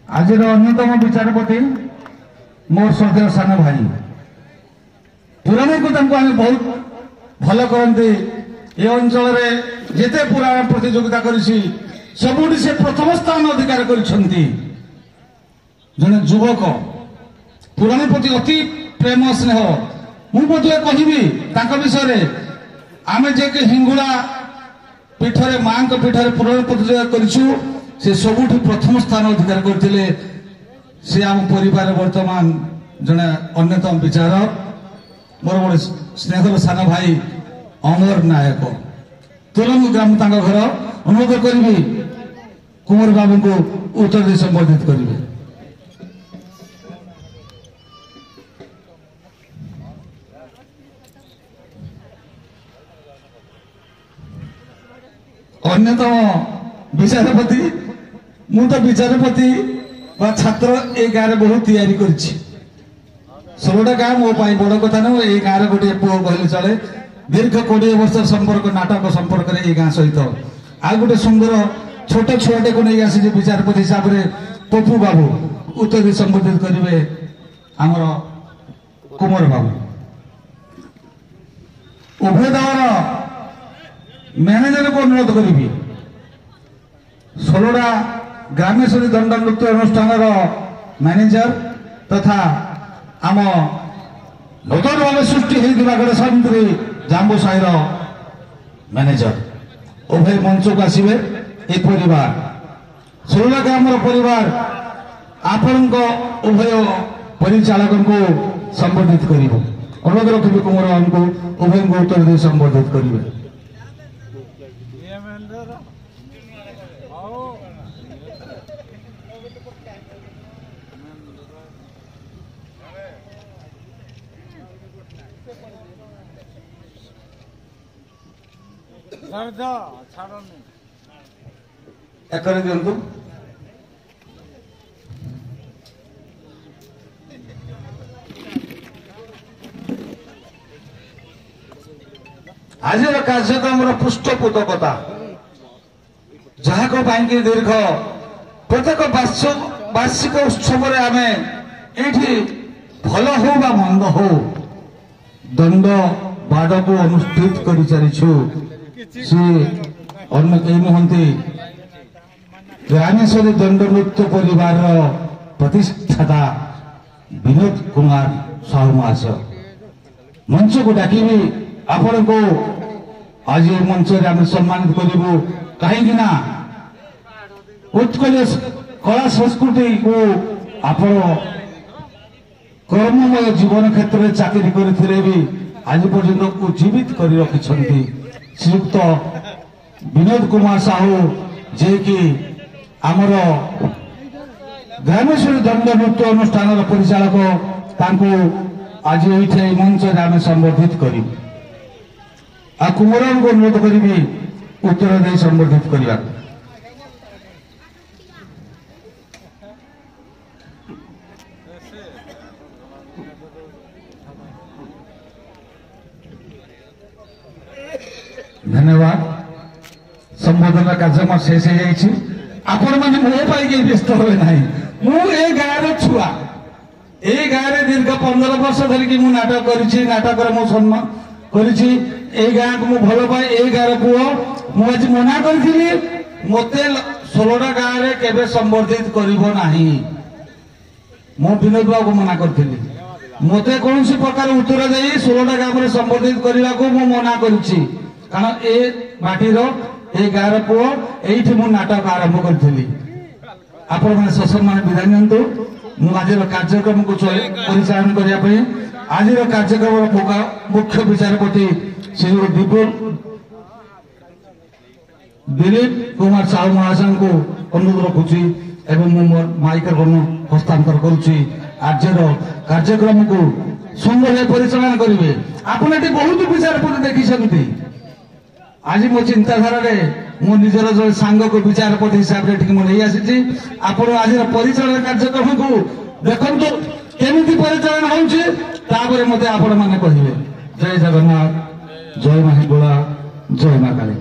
आज अन्यतम विचारपति मोर श्रद्धेय सान भाई पुराणी को बहुत भल करते ये अंचल जिते पुराण प्रतियोगिता करी सबुठ से प्रथम स्थान अधिकार करिसेंती जने युवक पुराणी प्रति अति प्रेम स्नेह मुझे कहि विषय आमे जे कि हिंगुड़ा पीठरे मां पीठरे पुराण प्रतियोगिता करिछु से सबुठ प्रथम स्थान अधिकार करथिले से आम परिवार वर्तमान जने अन्यतम विचारक मोर बड़े स्नेहर सान भाई अमर नायक तुरंग ग्राम तांका घर अनुरोध करी कुंवर बाबू को उत्तर दे संबोधित करेंगे। अन्यतम विचारपति मु तो विचारपति व छात्र ए गाँव बहुत तैयारी कर षोलटा गाँ मो बड़ कथा ना ये गाँव गोटे पुओ कहले चले दीर्घ 20 वर्ष संपर्क नाटक संपर्क में गाँ सहित आ गोटे सुंदर छोट छुआटे को नहीं आसी विचारपति हिसाब से पप्पू बाबू उत्तर संबोधित करेंगे आमर कुमार बाबू उभय दल मैनेजर को अनुरोध करी 16टा ग्रामेश्वरी दंड नृत्य अनुष्ठान मैनेजर तथा आम नूतन भाव सृष्टि होता समिति जाम्बू साहिर मैनेजर उभय मंच को आसवे ए परिवार 16 ग्राम परिवार आपण उभय परिचालक को संबोधित कर अनुरोध रखी कुमार बाबू को उभय को उत्तर दे संबोधित करेंगे। दिंतु आज कार्यक्रम पृष्ठपोषकता जहाँ को दीर्घ प्रत्येक वार्षिक उत्सव आम ये भल हो बा मंद हो दंड बाड़ को अनुष्ठित कर चलीछु सी अन्य कई नुहति ग्रामेश्वरी दंड नृत्य परिवार प्रतिष्ठाता विनोद कुमार साहू महाशय मंच को डाकी आपण को आज मंच आम सम्मानित करूँ कहीं उत्कल कला संस्कृति को आपण कर्ममय जीवन क्षेत्र में चाकरी करते भी आज पर्यंत उज्जीवित कर रखिंट श्रीयुक्त विनोद कुमार साहू जे कि आमर ग्रामेश्वरी दंड नृत्य अनुष्ठान परिचालक आज ये मंच आम संबोधित कर कुमार को अनुरोध करी उत्तर दे संबोधित करने। धन्यवाद संबोधन कार्यक्रम शेष हो आपण मैंने मो पाई व्यस्त हुए ना मुझे गाँव छुआ ये गाँव दीर्घ 15 वर्ष धरिकी मु नाटक करी नाटक मो सम्मान करी गाँ को मुझे भल पाए ये गाँव पुओ मुझे मना करी मत 16टा गाँव में केवे संबोधित करना मो विनोद बाबू मना करी मत कौन प्रकार उत्तर दे 16टा गाँव में संबोधित करने को मु मना करी कारण ए माटीर ए गाँव पुओ ये मु नाटक आरंभ करी आपण मैंने ससम्मान विदाय नियंतु आज कार्यक्रम को परिचालन करने आज कार्यक्रम मुख्य विचारपति श्री दिलीप कुमार साहू महाशय को अनुरोध रखुची एवं माइक्रोफोन हस्तांतर करुच्ची आज कार्यक्रम को सुंदर परिचालन करेंगे आपन ये बहुत विचारपति देखी आज मो चिंताधारा मो निजर जो सांग को विचारपति हिसाब से नहीं आसी आप आज परिचालन कार्यक्रम को देखु केमी परिचालन होते मत आपण मैंने कहे जय जगन्नाथ जय माही गोला जय माँ काली।